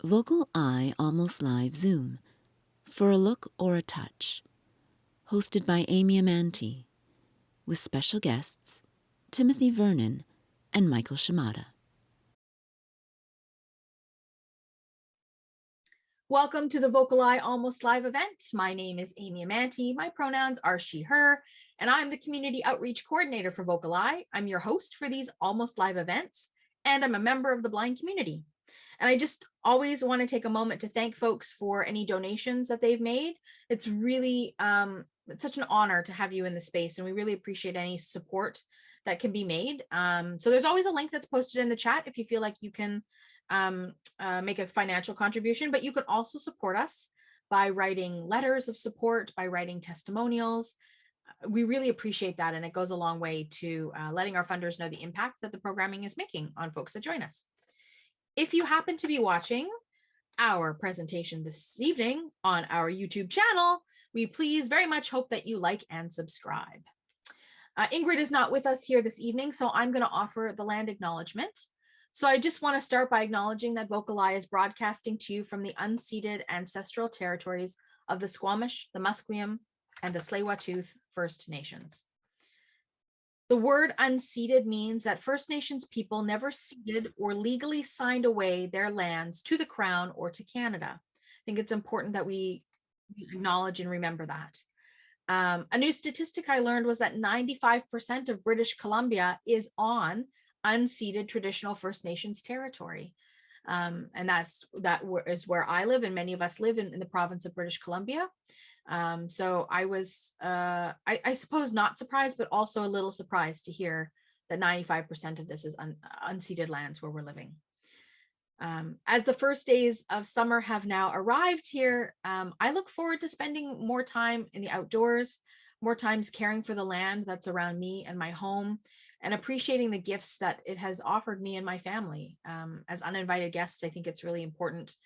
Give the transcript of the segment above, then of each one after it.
VocalEye Almost Live Zoom, For a Look or a Touch, hosted by Amy Amantea, with special guests Timothy Vernon and Michael Shamata. Welcome to the VocalEye Almost Live event. My name is Amy Amantea. My pronouns are she, her, and I'm the Community Outreach Coordinator for VocalEye. I'm your host for these Almost Live events, and I'm a member of the blind community. And I just always want to take a moment to thank folks for any donations that they've made. It's really, it's such an honor to have you in the space, and we really appreciate any support that can be made. So there's always a link that's posted in the chat if you feel like you can make a financial contribution, but you can also support us by writing letters of support, by writing testimonials. We really appreciate that, and it goes a long way to letting our funders know the impact that the programming is making on folks that join us. If you happen to be watching our presentation this evening on our YouTube channel, we please very much hope that you like and subscribe. Ingrid is not with us here this evening, so I'm going to offer the land acknowledgement. So I just want to start by acknowledging that VocalEye is broadcasting to you from the unceded ancestral territories of the Squamish, the Musqueam, and the Tsleil-Waututh First Nations. The word unceded means that First Nations people never ceded or legally signed away their lands to the Crown or to Canada. I think it's important that we acknowledge and remember that. A new statistic I learned was that 95% of British Columbia is on unceded traditional First Nations territory. And that is where I live, and many of us live in the province of British Columbia. So I was, I suppose, not surprised, but also a little surprised to hear that 95% of this is unceded lands where we're living. As the first days of summer have now arrived here, I look forward to spending more time in the outdoors, more times caring for the land that's around me and my home, and appreciating the gifts that it has offered me and my family. As uninvited guests, I think it's really important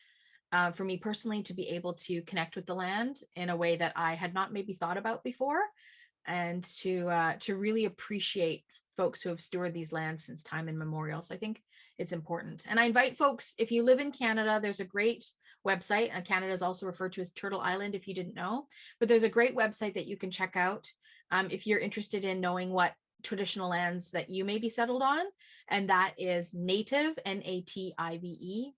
for me personally to be able to connect with the land in a way that I had not maybe thought about before, and to really appreciate folks who have stewarded these lands since time immemorial. So I think it's important. And I invite folks, if you live in Canada, there's a great website, and Canada is also referred to as Turtle Island, if you didn't know, but there's a great website that you can check out if you're interested in knowing what traditional lands that you may be settled on, and that is native, native-land.ca.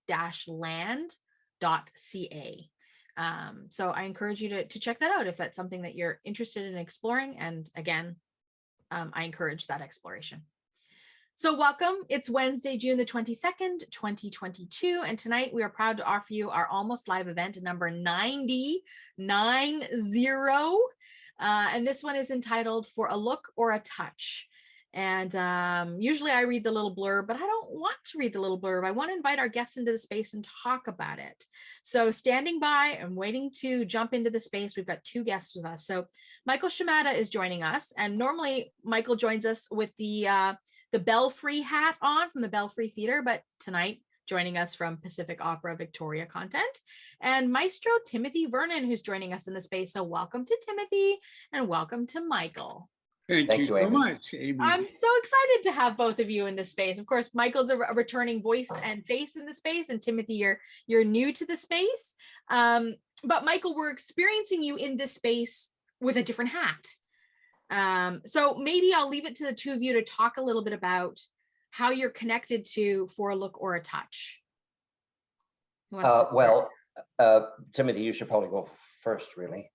So I encourage you to check that out if that's something that you're interested in exploring. And again, I encourage that exploration. So welcome. It's Wednesday, June the 22nd, 2022. And tonight we are proud to offer you our Almost Live event number 90. And this one is entitled For a Look or a Touch. And usually I read the little blurb, but I don't want to read the little blurb. I want to invite our guests into the space and talk about it. So standing by and waiting to jump into the space, we've got two guests with us. So Michael Shamata is joining us. And normally Michael joins us with the Belfry hat on from the Belfry Theater, but tonight joining us from Pacific Opera Victoria Content, and Maestro Timothy Vernon, who's joining us in the space. So welcome to Timothy and welcome to Michael. Thank you so much, Amy. I'm so excited to have both of you in this space. Of course, Michael's a returning voice and face in the space, and Timothy, you're new to the space. But Michael, we're experiencing you in this space with a different hat. So maybe I'll leave it to the two of you to talk a little bit about how you're connected to For a Look or a Touch. Timothy, you should probably go first, really.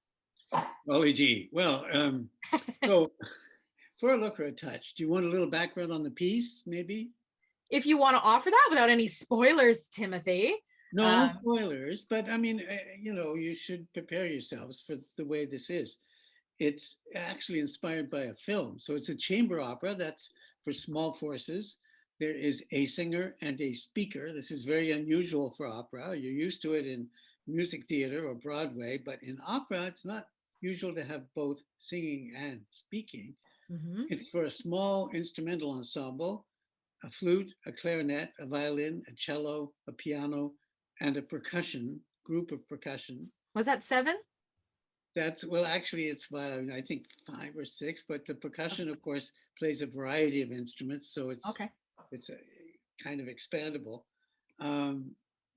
Golly gee. Well, so For a Look or a Touch, do you want a little background on the piece, maybe? If you want to offer that without any spoilers, Timothy. No spoilers, but I mean, you should prepare yourselves for the way this is. It's actually inspired by a film. So it's a chamber opera that's for small forces. There is a singer and a speaker. This is very unusual for opera. You're used to it in music theater or Broadway, but in opera, it's not usual to have both singing and speaking. Mm-hmm. It's for a small instrumental ensemble, a flute, a clarinet, a violin, a cello, a piano, and a group of percussion. Was that 7? Actually, it's I think 5 or 6, but the percussion, of course, plays a variety of instruments, so it's a kind of expandable.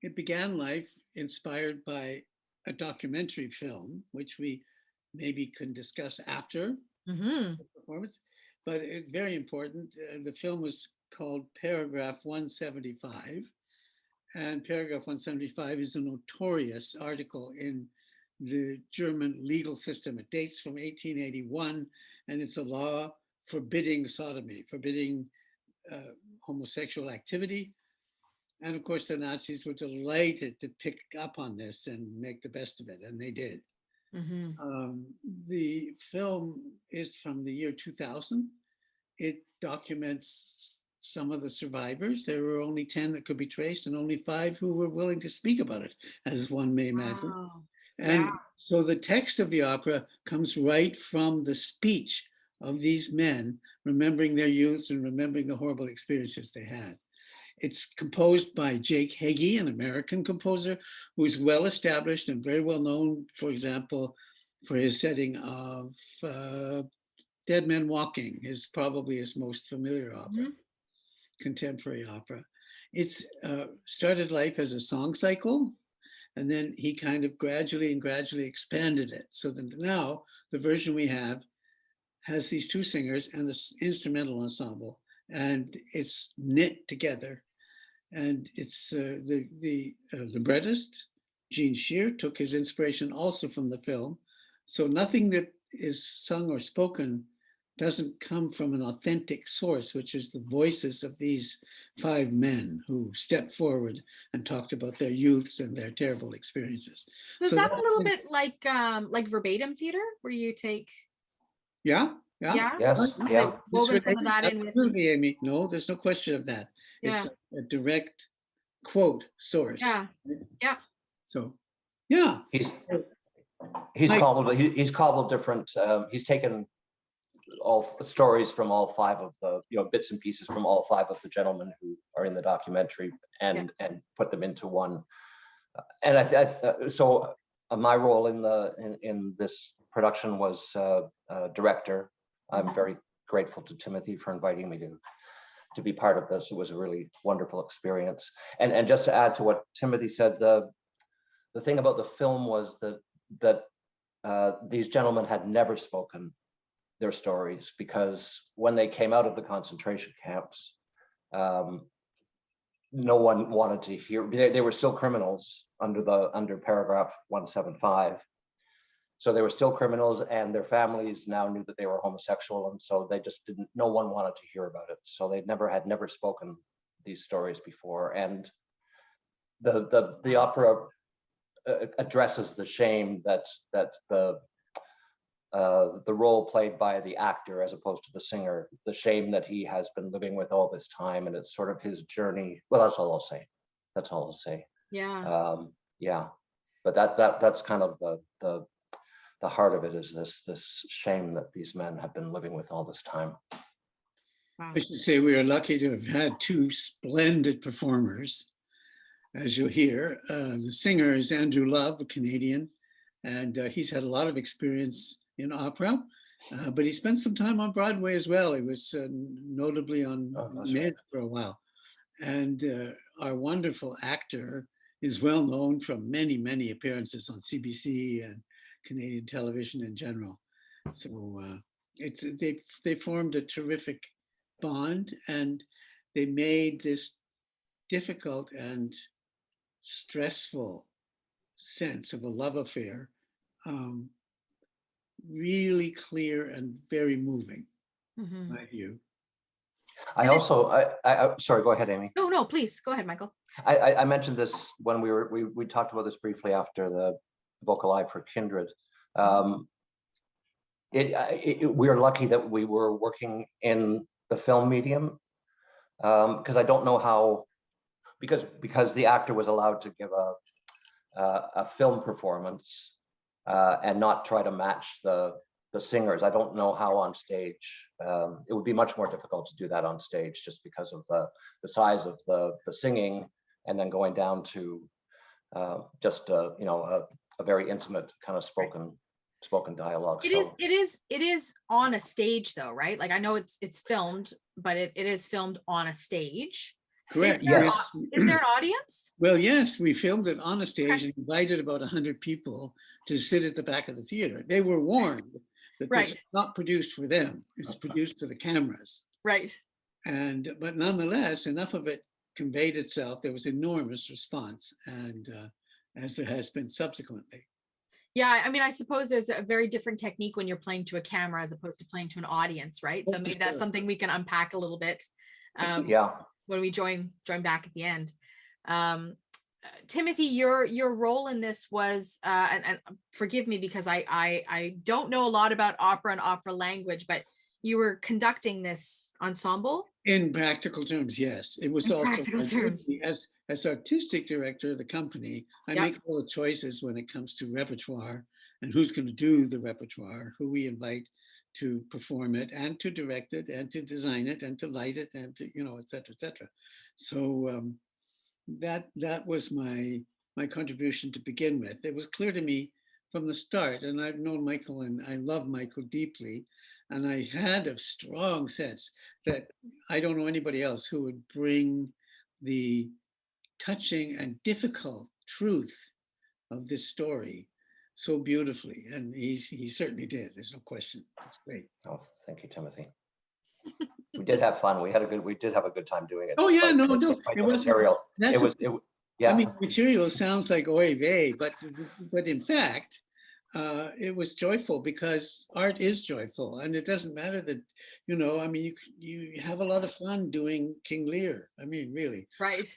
it began life inspired by a documentary film, which we maybe can discuss after Mm-hmm. the performance. But it's very important. The film was called Paragraph 175. And Paragraph 175 is a notorious article in the German legal system. It dates from 1881, and it's a law forbidding sodomy, forbidding homosexual activity. And of course, the Nazis were delighted to pick up on this and make the best of it, and they did. Mm-hmm. The film is from the year 2000. It documents some of the survivors. There were only 10 that could be traced and only 5 who were willing to speak about it, as one may imagine. Wow. And Yeah. so the text of the opera comes right from the speech of these men, remembering their youths and remembering the horrible experiences they had. It's composed by Jake Heggie, an American composer who's well established and very well known, for example, for his setting of Dead Men Walking is probably his most familiar opera, contemporary opera. It's started life as a song cycle, and then he kind of gradually expanded it. So that now the version we have has these 2 singers and this instrumental ensemble, and it's knit together. And it's the librettist, Gene Shear, took his inspiration also from the film. So nothing that is sung or spoken doesn't come from an authentic source, which is the voices of these 5 men who stepped forward and talked about their youths and their terrible experiences. So is that a little bit like verbatim theater, where you take yeah. Yes, like yeah. woven some of that in with Absolutely, Amy. No, there's no question of that. It's a direct quote source. Yeah. So, yeah. He's Mike. cobbled different. He's taken all stories from all 5 of the bits and pieces from all 5 of the gentlemen who are in the documentary and put them into one. And so my role in this production was director. I'm very grateful to Timothy for inviting me to be part of this. It was a really wonderful experience. And just to add to what Timothy said, the thing about the film was that these gentlemen had never spoken their stories, because when they came out of the concentration camps, no one wanted to hear. They were still criminals under paragraph 175. So they were still criminals, and their families now knew that they were homosexual, and so they just didn't. No one wanted to hear about it. So they had never spoken these stories before, and the opera addresses the shame that the role played by the actor as opposed to the singer, the shame that he has been living with all this time, and it's sort of his journey. Well, that's all I'll say. That's all I'll say. Yeah. Yeah, but that's kind of the heart of it, is this shame that these men have been living with all this time. Wow. I should say we are lucky to have had 2 splendid performers, as you'll hear. The singer is Andrew Love, a Canadian, and he's had a lot of experience in opera, but he spent some time on Broadway as well. He was notably on Mid for a while. And our wonderful actor is well known from many, many appearances on CBC and Canadian television in general. So they formed a terrific bond, and they made this difficult and stressful sense of a love affair really clear and very moving, in my view. I also, I sorry, go ahead, Amy. No, please go ahead, Michael. I mentioned this when we talked about this briefly after the VocalEye for Kindred. We are lucky that we were working in the film medium, because I don't know how, because the actor was allowed to give a film performance and not try to match the singers. I don't know how on stage. It would be much more difficult to do that on stage, just because of the size of the singing, and then going down to just a very intimate kind of spoken dialogue. It is on a stage though, right? Like, I know it's filmed, but it is filmed on a stage. Correct. Yes. Is there an audience? Well, yes, we filmed it on a stage Okay. and invited about 100 people to sit at the back of the theater. They were warned that this Right. was not produced for them. It's produced for the cameras. Right. But nonetheless, enough of it conveyed itself. There was enormous response, and as there has been subsequently. Yeah, I mean, I suppose there's a very different technique when you're playing to a camera as opposed to playing to an audience, right? So maybe that's something we can unpack a little bit Yeah. when we join back at the end. Timothy, your role in this was, and forgive me because I don't know a lot about opera and opera language, but you were conducting this ensemble. In practical terms, yes. It was In also practical my terms. duty as artistic director of the company. I Yep. make all the choices when it comes to repertoire and who's going to do the repertoire, who we invite to perform it and to direct it and to design it and to light it and to, et cetera, et cetera. So that was my contribution to begin with. It was clear to me from the start, and I've known Michael and I love Michael deeply, and I had a strong sense that I don't know anybody else who would bring the touching and difficult truth of this story so beautifully, and he certainly did. There's no question. It's great. Oh, thank you, Timothy. We did have fun. We did have a good time doing it. Oh yeah, no, Despite it the wasn't. material. That's Yeah. I mean, material sounds like oy vey, but in fact, it was joyful because art is joyful, and it doesn't matter that, I mean, you have a lot of fun doing King Lear. I mean, really. Right.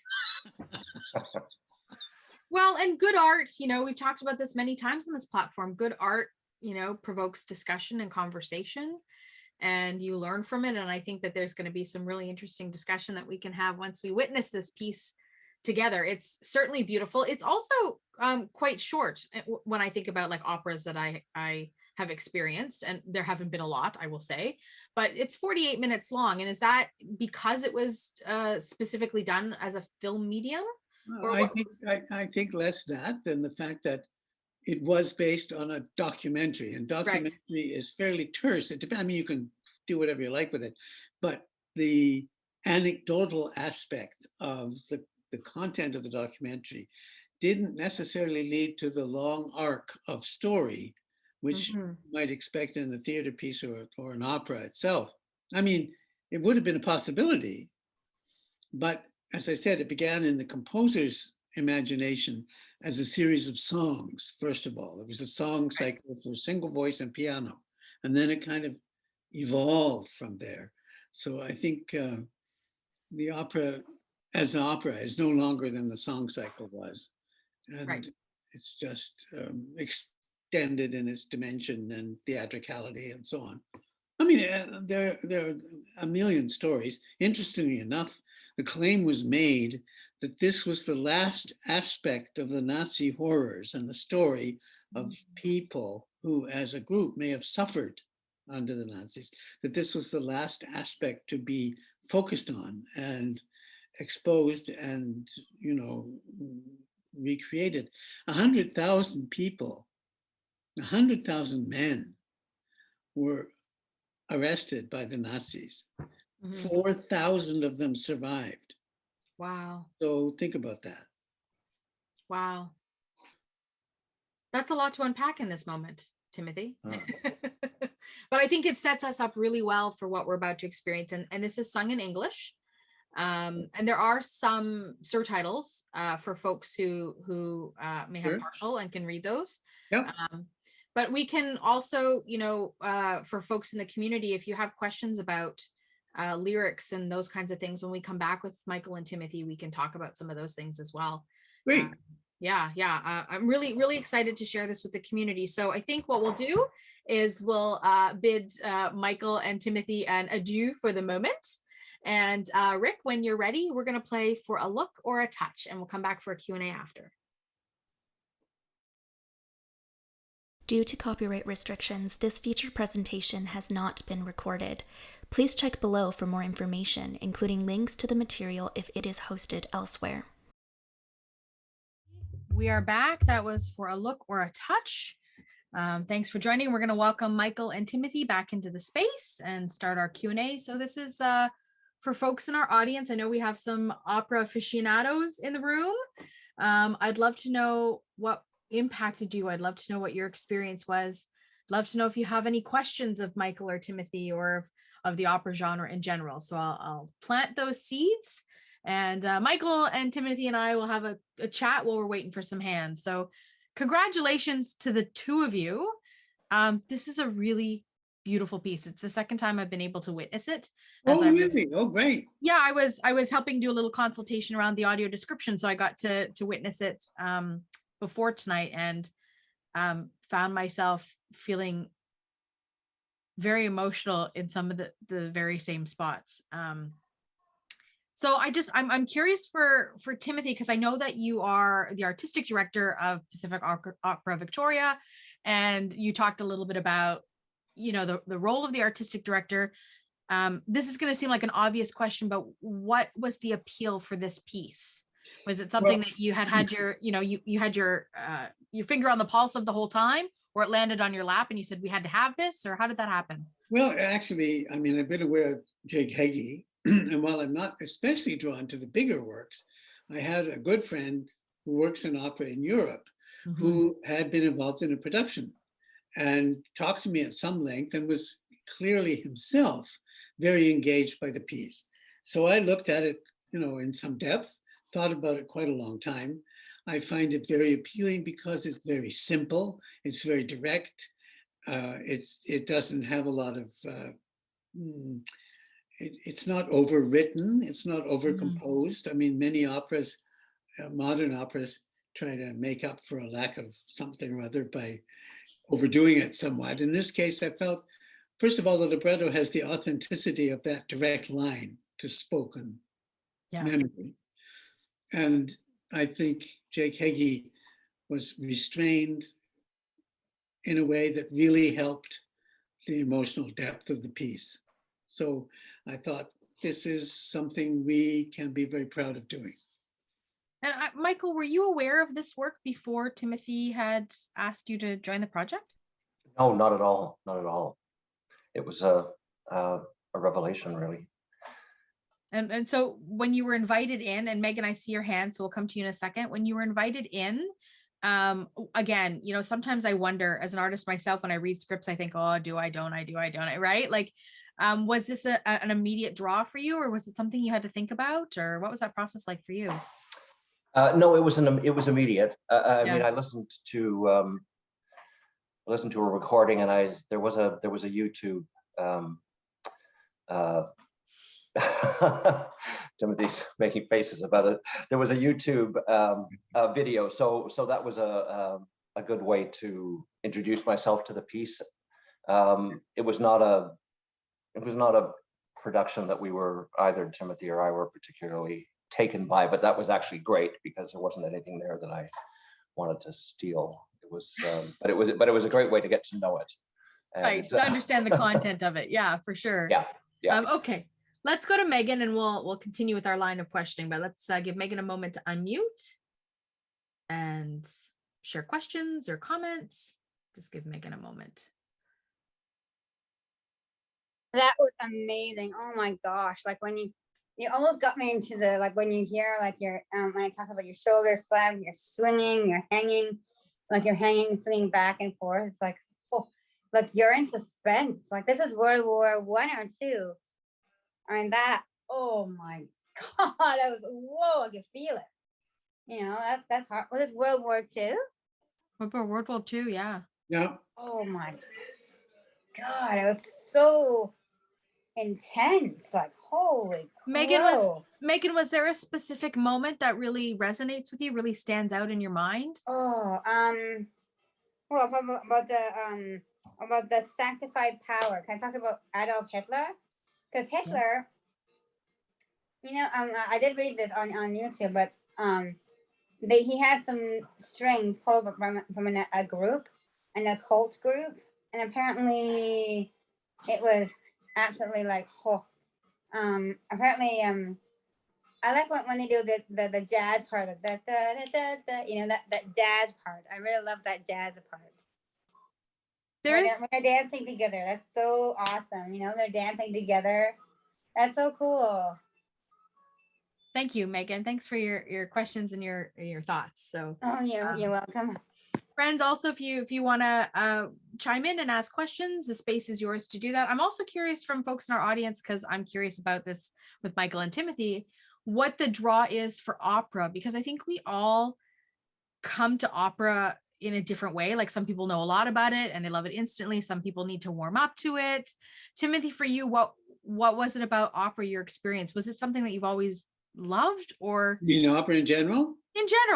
Well, and good art, we've talked about this many times on this platform. Good art, provokes discussion and conversation, and you learn from it. And I think that there's going to be some really interesting discussion that we can have once we witness this piece together. It's certainly beautiful. It's also quite short when I think about like operas that I have experienced, and there haven't been a lot, I will say, but it's 48 minutes long. And is that because it was specifically done as a film medium? I think less that than the fact that it was based on a documentary, and documentary is fairly terse. I mean, you can do whatever you like with it, but the anecdotal aspect of the content of the documentary didn't necessarily lead to the long arc of story, which you might expect in a theater piece or an opera itself. I mean, it would have been a possibility, but as I said, it began in the composer's imagination as a series of songs. First of all, it was a song cycle for single voice and piano, and then it kind of evolved from there. So I think the opera as an opera is no longer than the song cycle was, and it's just extended in its dimension and theatricality and so on. I mean, there are a million stories. Interestingly enough, the claim was made that this was the last aspect of the Nazi horrors and the story of people who, as a group, may have suffered under the Nazis, that this was the last aspect to be focused on and exposed and, recreated. 100,000 people, 100,000 men were arrested by the Nazis. 4,000 of them survived. Wow. So think about that. Wow. That's a lot to unpack in this moment, Timothy. But I think it sets us up really well for what we're about to experience. And this is sung in English. And there are some surtitles for folks who may have partial and can read those. Yep. But we can also, for folks in the community, if you have questions about lyrics and those kinds of things, when we come back with Michael and Timothy, we can talk about some of those things as well. Great. I'm really, really excited to share this with the community. So I think what we'll do is we'll bid Michael and Timothy an adieu for the moment. And Rick, when you're ready, we're going to play For a Look or a Touch, and we'll come back for a Q&A after. Due to copyright restrictions, this feature presentation has not been recorded. Please check below for more information, including links to the material if it is hosted elsewhere. We are back. That was For a Look or a Touch. Thanks for joining. We're going to welcome Michael and Timothy back into the space and start our Q&A. So this is for folks in our audience, I know we have some opera aficionados in the room. I'd love to know what impacted you. I'd love to know what your experience was. Love to know if you have any questions of Michael or Timothy or of the opera genre in general. So I'll plant those seeds, and Michael and Timothy and I will have a chat while we're waiting for some hands. So congratulations to the two of you. This is a really beautiful piece. It's the second time I've been able to witness it. Oh, really? Oh, great. Yeah, I was helping do a little consultation around the audio description, so I got to witness it before tonight, and found myself feeling very emotional in some of the very same spots. So I'm curious for Timothy, because I know that you are the artistic director of Pacific Opera Victoria, and you talked a little bit about, you know, the role of the artistic director. This is going to seem like an obvious question, but what was the appeal for this piece? Was it something that you had your, you know, you had your finger on the pulse of the whole time, or it landed on your lap and you said we had to have this, or how did that happen? Well, actually, I mean, I've been aware of Jake Heggie, and while I'm not especially drawn to the bigger works, I had a good friend who works in opera in Europe, who had been involved in a production and talked to me at some length and was clearly himself very engaged by the piece. So I looked at it, you know, in some depth, thought about it quite a long time. I find it very appealing because it's very simple, it's very direct. It doesn't have a lot of, it's not overwritten, it's not overcomposed. I mean, many operas, modern operas, try to make up for a lack of something or other by overdoing it somewhat. In this case, I felt, first of all, the libretto has the authenticity of that direct line to spoken memory. And I think Jake Heggie was restrained in a way that really helped the emotional depth of the piece. So I thought this is something we can be very proud of doing. And Michael, were you aware of this work before Timothy had asked you to join the project? No, not at all. Not at all. It was a revelation, really. And so when you were invited in, and Megan, I see your hand, so we'll come to you in a second. When you were invited in, again, you know, sometimes I wonder, as an artist myself, when I read scripts, I think, oh, do I, don't I, right? Like, was this an immediate draw for you, or was it something you had to think about, or what was that process like for you? No, it was immediate. I mean, I listened to a recording, and there was a YouTube. Timothy's making faces about it. There was a YouTube video, so that was a good way to introduce myself to the piece. It was not a production that we were, either Timothy or I were particularly taken by, but that was actually great because there wasn't anything there that I wanted to steal. It was, but it was a great way to get to know it. And, right, to understand the content of it. Yeah, for sure. Yeah. Okay, let's go to Megan, and we'll continue with our line of questioning. But let's give Megan a moment to unmute and share questions or comments. Just give Megan a moment. That was amazing. Oh my gosh. Like when you almost got me into the, like when you hear like your, when I talk about your shoulders slam, you're swinging, you're hanging, like you're hanging, swinging back and forth. It's like, oh, like you're in suspense. Like this is World War I or II. I mean that, oh my God, I was, whoa, I could feel it. You know, that's hard. Was this World War II? World War II, yeah. Yeah. Oh my God, it was so intense, like holy Megan, was there a specific moment that really resonates with you, really stands out in your mind? Oh, well, about the sanctified power. Can I talk about Adolf Hitler? Because Hitler, you know, I did read this on YouTube, but he had some strings pulled from a group, an occult group, and apparently it was absolutely like, apparently I like when they do the jazz part of that, you know, that jazz part. I really love that jazz part. When they're dancing together, that's so awesome. You know, they're dancing together. That's so cool. Thank you, Megan. Thanks for your questions and your thoughts. So Oh, you're welcome. friends, also if you want to chime in and ask questions, the space is yours to do that. I'm also curious from folks in our audience, because I'm curious about this with Michael and Timothy, what the draw is for opera, because I think we all come to opera in a different way. Like some people know a lot about it and they love it instantly. Some people need to warm up to it. Timothy, for you, what was it about opera, your experience? Was it something that you've always loved, or You know, opera in general?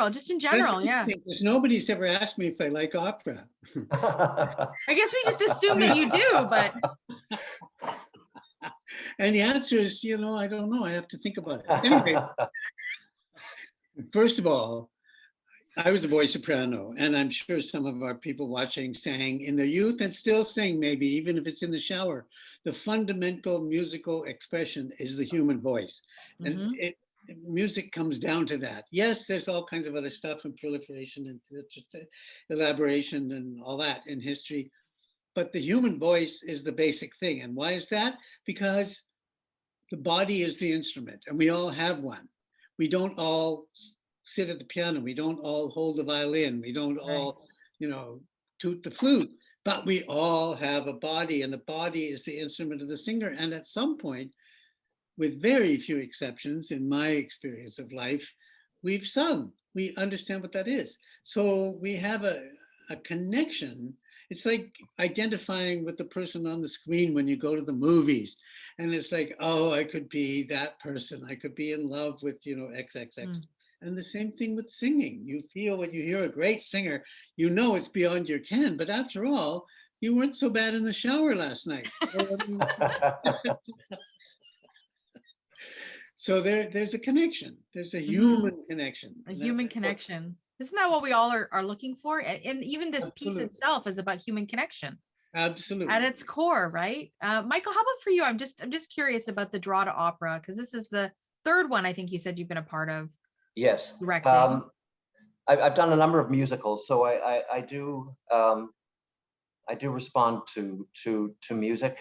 just in general? Yeah. Because nobody's ever asked me if I like opera. I guess we just assume that you do, but And the answer is, you know, I don't know. I have to think about it. Anyway, first of all, I was a voice soprano, and I'm sure some of our people watching sang in their youth and still sing, maybe, even if it's in the shower. The fundamental musical expression is the human voice. And music comes down to that. Yes, there's all kinds of other stuff and proliferation and elaboration and all that in history, but the human voice is the basic thing. And why is that? Because the body is the instrument, and we all have one. We don't all sit at the piano. We don't all hold the violin. We don't all, you know, toot the flute, but we all have a body, and the body is the instrument of the singer. And at some point, with very few exceptions in my experience of life, we've sung. We understand what that is. So we have a connection. It's like identifying with the person on the screen when you go to the movies. And it's like, oh, I could be that person. I could be in love with, you know, XXX. And the same thing with singing. You feel when you hear a great singer, you know it's beyond your ken. But after all, you weren't so bad in the shower last night. So there's a connection. There's a human connection. A human connection. Isn't that what we all are looking for? And even this piece itself is about human connection. Absolutely. At its core, right? Michael, how about for you? I'm just curious about the draw to opera, because this is the third one I think you said you've been a part of. Yes. Directing. I've done a number of musicals, so I do respond to music.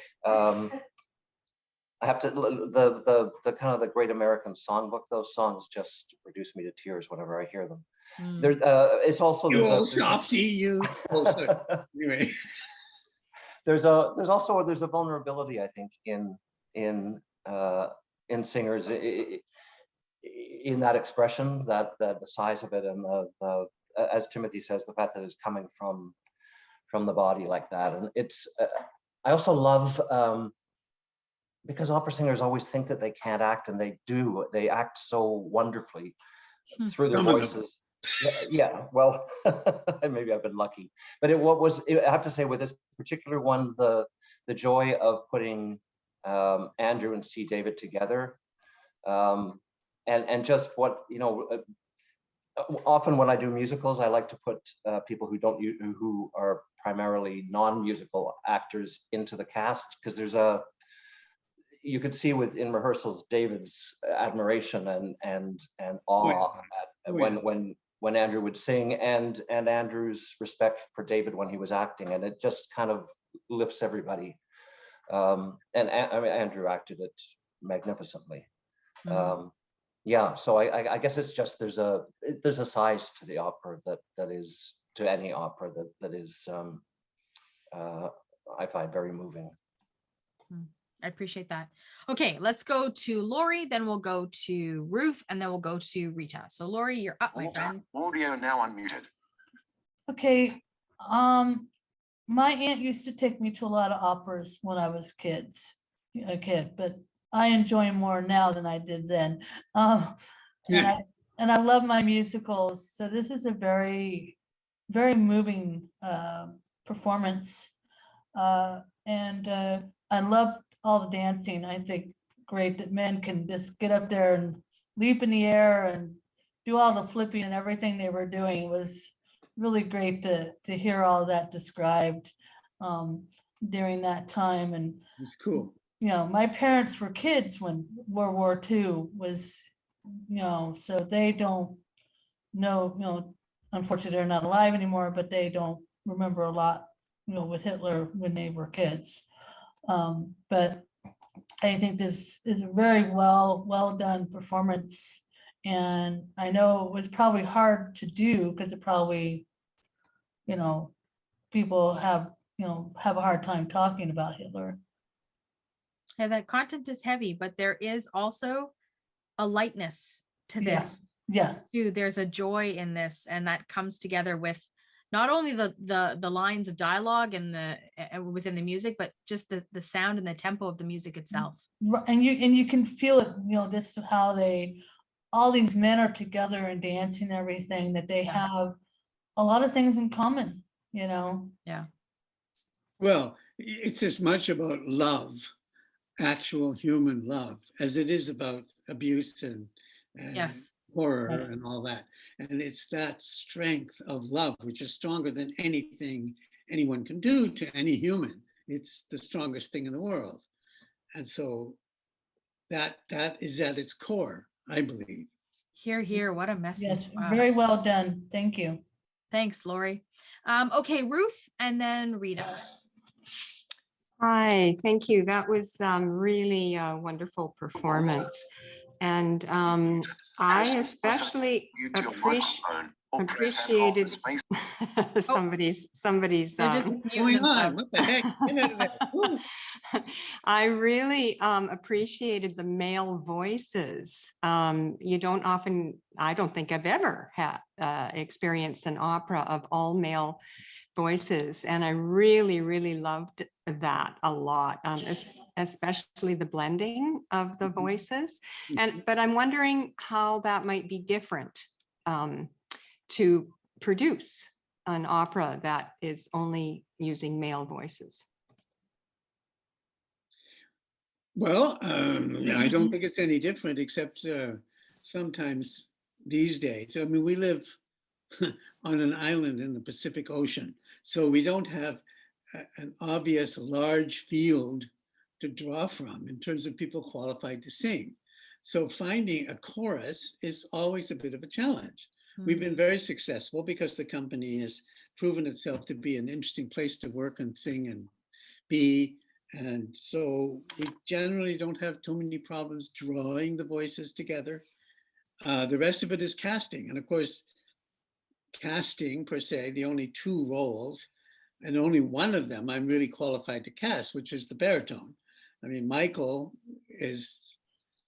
I have to the kind of the Great American Songbook. Those songs just reduce me to tears whenever I hear them. There, it's also you old softy, you. Anyway. There's a vulnerability, I think, in singers in that expression, that the size of it, and the as Timothy says, the fact that it's coming from the body like that. And it's I also love. Because opera singers always think that they can't act, and they do. They act so wonderfully through their voices. Yeah, well, maybe I've been lucky. But I have to say, with this particular one, the joy of putting Andrew and C. David together, and just what, you know, often when I do musicals, I like to put people who are primarily non-musical actors into the cast, because you could see in rehearsals David's admiration and awe when Andrew would sing, and Andrew's respect for David when he was acting, and it just kind of lifts everybody. And I mean, Andrew acted it magnificently. Yeah, so I guess it's just there's a size to the opera that is to any opera that is I find very moving. I appreciate that. Okay, let's go to Lori, then we'll go to Ruth, and then we'll go to Rita. So Lori, you're up, my friend. Audio now unmuted. Okay. My aunt used to take me to a lot of operas when I was a kid, but I enjoy more now than I did then. And I love my musicals. So this is a very, very moving performance. And I love all the dancing. I think great that men can just get up there and leap in the air and do all the flipping and everything they were doing. It was really great to hear all that described during that time. And it's cool. You know, my parents were kids when World War II was, you know, so they don't know, you know, unfortunately they're not alive anymore, but they don't remember a lot, you know, with Hitler when they were kids. But I think this is a very well done performance. And I know it was probably hard to do because it probably, people have a hard time talking about Hitler. And that content is heavy, but there is also a lightness to Yeah. this Yeah, too. There's a joy in this, and that comes together with not only the lines of dialogue and the within the music, but just the sound and the tempo of the music itself. and you can feel it, just how all these men are together and dancing and everything, that they have a lot of things in common, Yeah. Well, it's as much about love, actual human love, as it is about abuse and Yes. horror Right. and all that. And it's that strength of love, which is stronger than anything anyone can do to any human. It's the strongest thing in the world. And so that is at its core, I believe. Here. What a message. Yes, Wow. very well done. Thank you. Thanks, Lori. Okay, Ruth, and then Rita. Hi, thank you. That was really a wonderful performance. And I especially appreciated somebody's They're just What's muting going on? themselves. What the heck? Get out of there. Woo. I really appreciated the male voices. You don't often, I don't think I've ever had experienced an opera of all male voices, and I really loved that a lot, especially the blending of the voices. But I'm wondering how that might be different to produce an opera that is only using male voices. Well, I don't think it's any different, except sometimes these days. I mean, we live on an island in the Pacific Ocean, so we don't have an obvious large field to draw from in terms of people qualified to sing. So finding a chorus is always a bit of a challenge. We've been very successful because the company has proven itself to be an interesting place to work and sing and be. And so we generally don't have too many problems drawing the voices together. The rest of it is casting. And of course, casting per se, the only two roles, and only one of them I'm really qualified to cast, which is the baritone. I mean, Michael is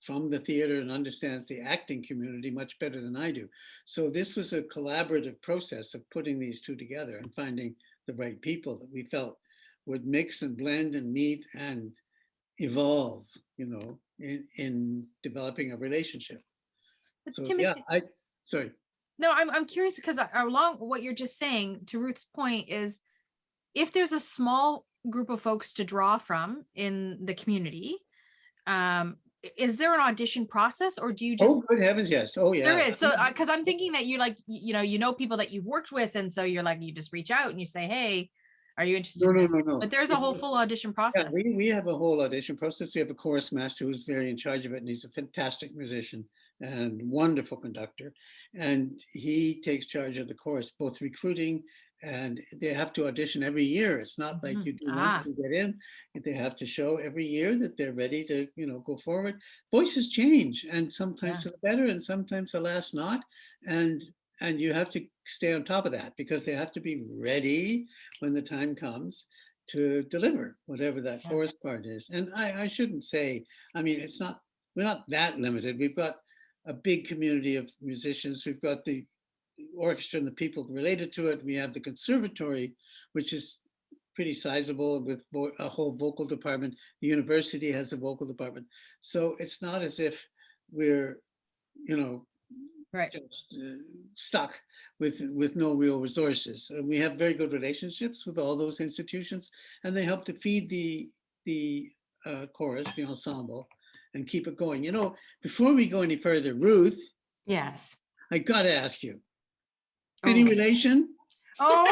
from the theater and understands the acting community much better than I do. So this was a collaborative process of putting these two together and finding the right people that we felt would mix and blend and meet and evolve, in developing a relationship. But So Timothy, yeah, sorry. no, I'm curious because along what you're just saying, to Ruth's point, is if there's a small group of folks to draw from in the community, is there an audition process, or do you just? Oh, good heavens, yes. Oh, yeah. There is. So because I'm thinking that you like, people that you've worked with, and so you're like, you just reach out and you say, hey, are you interested? No. But there's a whole full audition process. Yeah, we have a whole audition process. We have a chorus master who's very in charge of it, and he's a fantastic musician and wonderful conductor. And he takes charge of the chorus, both recruiting, and they have to audition every year. It's not like you do once you get in. They have to show every year that they're ready to, go forward. Voices change, and sometimes for the better, and sometimes alas not. And you have to stay on top of that because they have to be ready when the time comes to deliver whatever that chorus part is. And I shouldn't say, I mean, we're not that limited. We've got a big community of musicians. We've got the orchestra and the people related to it. We have the conservatory, which is pretty sizable with a whole vocal department. The university has a vocal department. So it's not as if we're, just stuck with no real resources. We have very good relationships with all those institutions, and they help to feed the chorus, the ensemble, and keep it going. Before we go any further, Ruth. Yes. I got to ask you, any relation? Oh.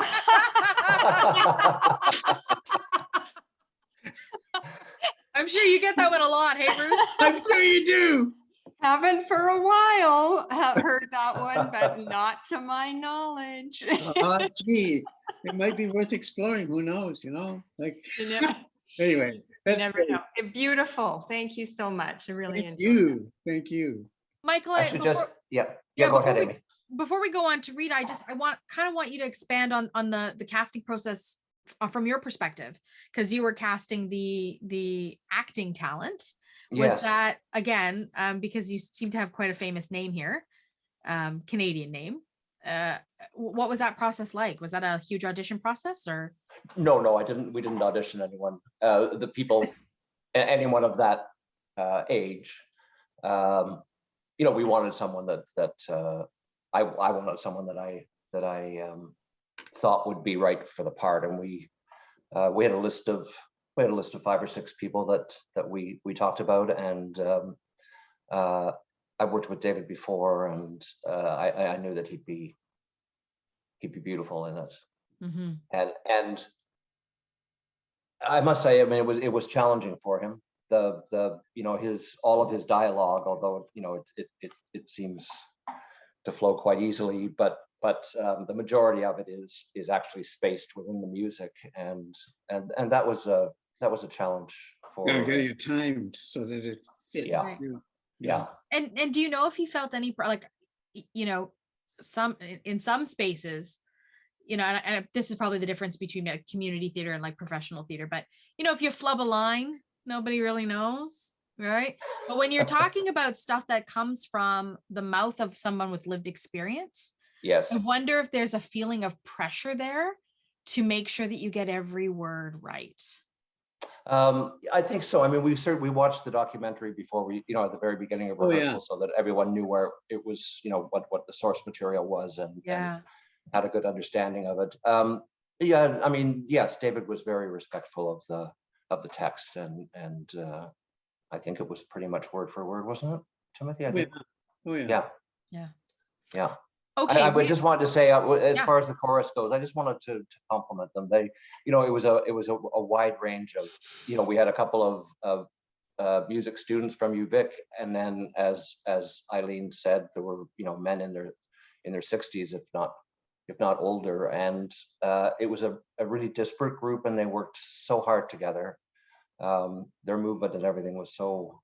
I'm sure you get that one a lot. Hey, Ruth. I'm sure you do. Haven't for a while heard that one, but not to my knowledge. Gee, it might be worth exploring. Who knows? Anyway, You That's never great. know. Beautiful. Thank you so much. I really Thank enjoyed it. you. Thank you. Michael, I should just, yeah, go ahead, Amy. before we go on to Rita, I want you to expand on the casting process from your perspective, because you were casting the acting talent. Was Yes. that again, because you seem to have quite a famous name here, Canadian name. What was that process like? Was that a huge audition process, or? No, we didn't audition anyone. The people, anyone of that age, we wanted someone that I wanted someone that I thought would be right for the part, and we had a list of 5 or 6 people that we talked about, and I worked with David before, and I knew that he'd be beautiful in it. Mm-hmm. And I must say, I mean, it was challenging for him. All of his dialogue, although it seems to flow quite easily, but the majority of it is actually spaced within the music, and that was a challenge for Getting it timed so that it fit. Yeah. Right. Yeah. And do you know if he felt any in some spaces, and this is probably the difference between a community theater and like professional theater, but if you flub a line, nobody really knows, right? But when you're talking about stuff that comes from the mouth of someone with lived experience, Yes. I wonder if there's a feeling of pressure there to make sure that you get every word right. I think so. I mean, we watched the documentary before we, at the very beginning of rehearsal, so that everyone knew where it was, what the source material was, and had a good understanding of it. I mean, yes, David was very respectful of the text, and I think it was pretty much word for word, wasn't it, Timothy? I think. Oh yeah. Yeah. Okay. I just wanted to say, as far as the chorus goes, I just wanted to compliment them. They, it was a wide range of, we had a couple of music students from UVic, and then as Eileen said, there were men in their 60s, if not older, and it was a really disparate group, and they worked so hard together. Their movement and everything was so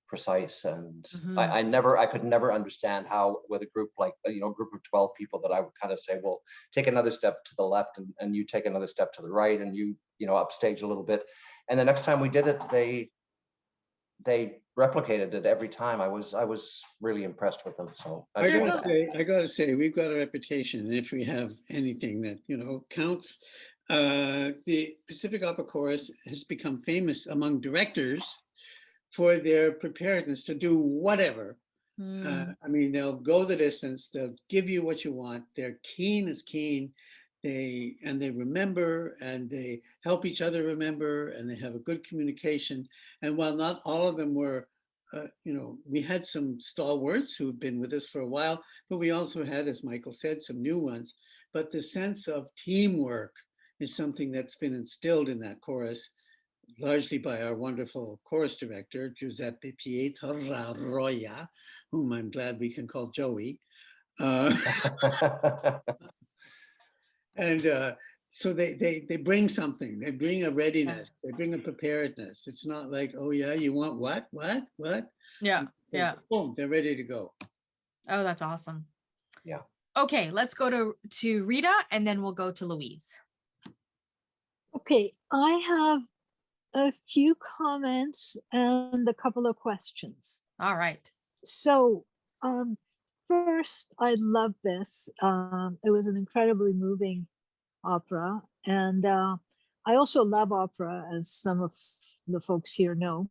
precise, and I could never understand how, with a group like a group of 12 people, that I would kind of say, well, take another step to the left, and you take another step to the right, and you upstage a little bit, and the next time we did it, they replicated it every time. I was really impressed with them. So I gotta say, we've got a reputation, if we have anything that counts. The Pacific Opera Chorus has become famous among directors for their preparedness to do whatever. I mean, they'll go the distance. They'll give you what you want. They're keen as keen. They remember, and they help each other remember, and they have a good communication. And while not all of them were, we had some stalwarts who have been with us for a while, but we also had, as Michael said, some new ones. But the sense of teamwork is something that's been instilled in that chorus, largely by our wonderful chorus director, Giuseppe Pietroarroya, whom I'm glad we can call Joey. And so they bring something. They bring a readiness. They bring a preparedness. It's not like, oh yeah, you want what? Yeah. Boom, they're ready to go. Oh, that's awesome. Yeah. Okay, let's go to Rita, and then we'll go to Louise. Okay, I have a few comments and a couple of questions. All right. So first, I love this. It was an incredibly moving opera, and I also love opera, as some of the folks here know.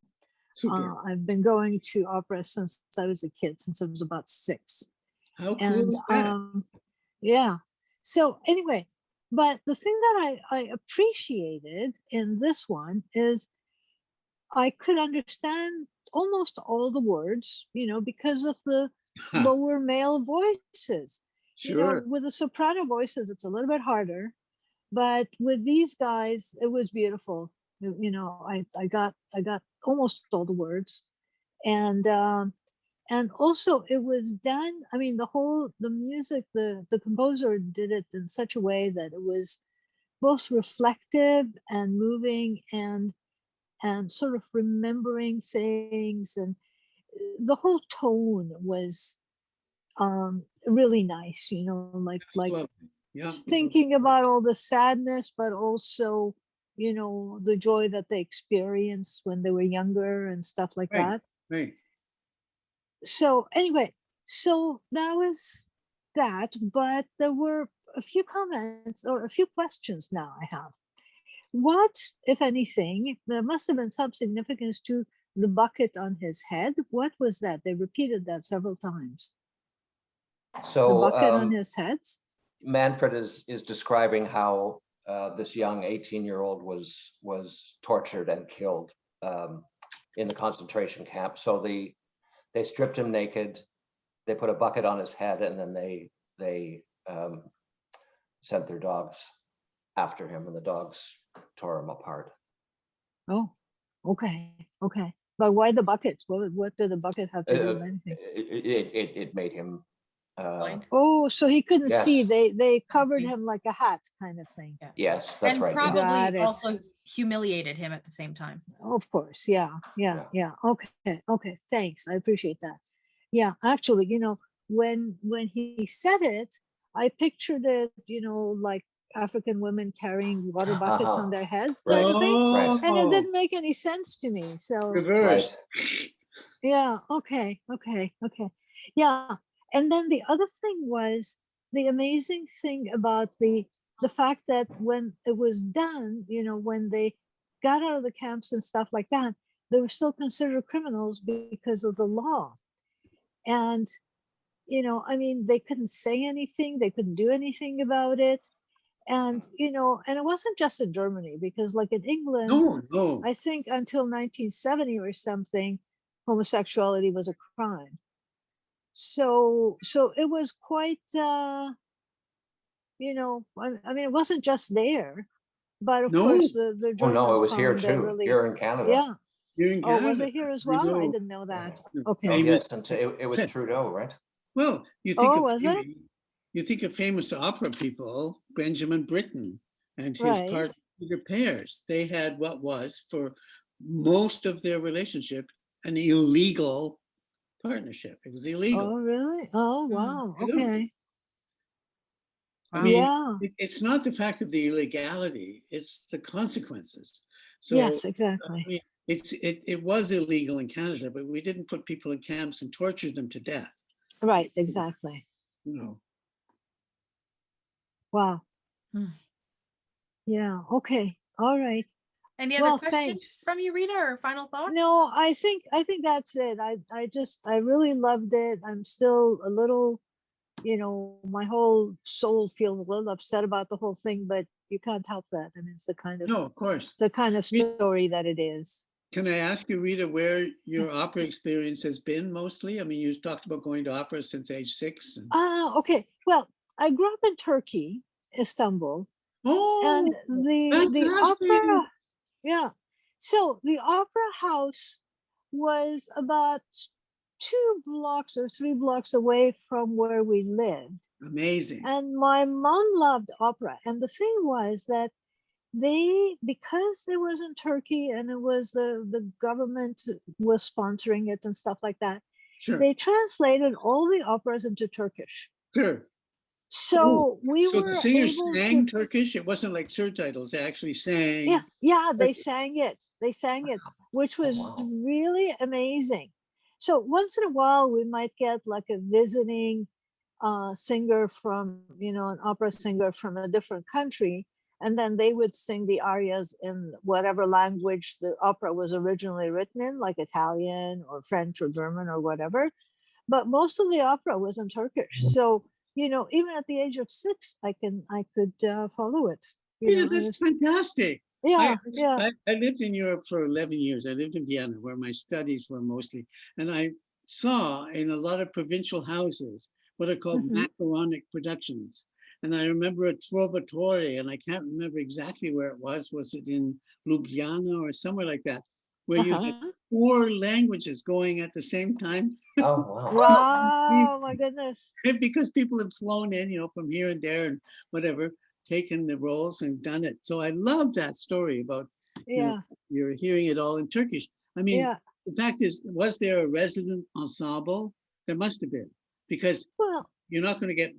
I've been going to opera since I was a kid, since I was about 6. How cool is that? Yeah. So anyway, but the thing that I appreciated in this one is I could understand almost all the words, because of the lower male voices. Sure. With the soprano voices, it's a little bit harder, but with these guys, it was beautiful. I got almost all the words, and also it was done. I mean, the music, the composer did it in such a way that it was both reflective and moving, and and sort of remembering things, and the whole tone was really nice, like Lovely. Yeah. thinking about all the sadness, but also, the joy that they experienced when they were younger and stuff like Right. that. Right. So anyway, so that was that, but there were a few comments or a few questions now I have. What, if anything, there must have been some significance to the bucket on his head? What was that? They repeated that several times. The So bucket on his head? Manfred is describing how this young 18-year-old was tortured and killed in the concentration camp. So they stripped him naked, they put a bucket on his head, and then they sent their dogs after him, and the dogs tore him apart. Oh, okay. But why the bucket? What did the bucket have to do with anything? It made him Blind. Oh, so he couldn't see. Yes. They covered him like a hat kind of thing. Yes, that's And right. Got probably it. also humiliated him at the same time. Of course. Yeah. Okay. Thanks. I appreciate that. Yeah, actually, when he said it, I pictured it, like African women carrying water buckets on their heads kind of thing. Right. And it didn't make any sense to me. So Reverse. yeah, okay. Yeah. And then the other thing was the amazing thing about the fact that when it was done, when they got out of the camps and stuff like that, they were still considered criminals because of the law. And, I mean, they couldn't say anything, they couldn't do anything about it. And, and it wasn't just in Germany, because like in England, No. I think until 1970 or something, homosexuality was a crime. So it was quite, I mean, it wasn't just there, but of No. course the Oh Germans no, it was here found that too, really, here in Canada. yeah. Here in Oh, was Canada, it here as we well? I know. didn't know that. Oh Okay. yes, until it was Trudeau, right? Well, you think Oh, of was it? you think of famous opera people, Benjamin Britten and his Right. partner Peter Pears. They had what was for most of their relationship an illegal partnership. It was illegal. Oh, really? Oh, wow. Absolutely. Okay. I mean, Yeah. it's not the fact of the illegality; it's the consequences. So Yes, I exactly. mean, it was illegal in Canada, but we didn't put people in camps and torture them to death. Right, exactly. No. Wow. Hmm. Yeah. Okay. All right. Any other Well, questions thanks. from you, Rita, or final thoughts? No, I think that's it. I really loved it. I'm still a little, my whole soul feels a little upset about the whole thing, but you can't help that. I mean, it's No, of course. the kind of story that it is. Can I ask you, Rita, where your opera experience has been mostly? I mean, you talked about going to opera since age 6. Okay. Well, I grew up in Turkey, Istanbul, Oh, and the fantastic. opera, yeah. So the opera house was about 2 blocks or 3 blocks away from where we lived. Amazing. And my mom loved opera. And the thing was that because it was in Turkey and it was the government was sponsoring it and stuff like that, Sure. they translated all the operas into Turkish. Sure. So we So were the singers able sang to, Turkish. It wasn't like surtitles. They actually sang. yeah, they sang it, which was wow. really amazing. So once in a while we might get like a visiting singer from, an opera singer from a different country, and then they would sing the arias in whatever language the opera was originally written in, like Italian or French or German or whatever. But most of the opera was in Turkish. So, even at the age of 6, I could follow it. Yeah, that's fantastic. Yeah. I lived in Europe for 11 years. I lived in Vienna, where my studies were mostly. And I saw in a lot of provincial houses what are called macaronic productions. And I remember a Trovatore, and I can't remember exactly where it was. Was it in Ljubljana or somewhere like that, where you had 4 languages going at the same time? Oh wow. Wow, my goodness. Because people have flown in, from here and there and whatever, taken the roles and done it. So I love that story about Yeah. You're hearing it all in Turkish. I mean, Yeah. the fact is, was there a resident ensemble? There must have been, because Well, you're not going to get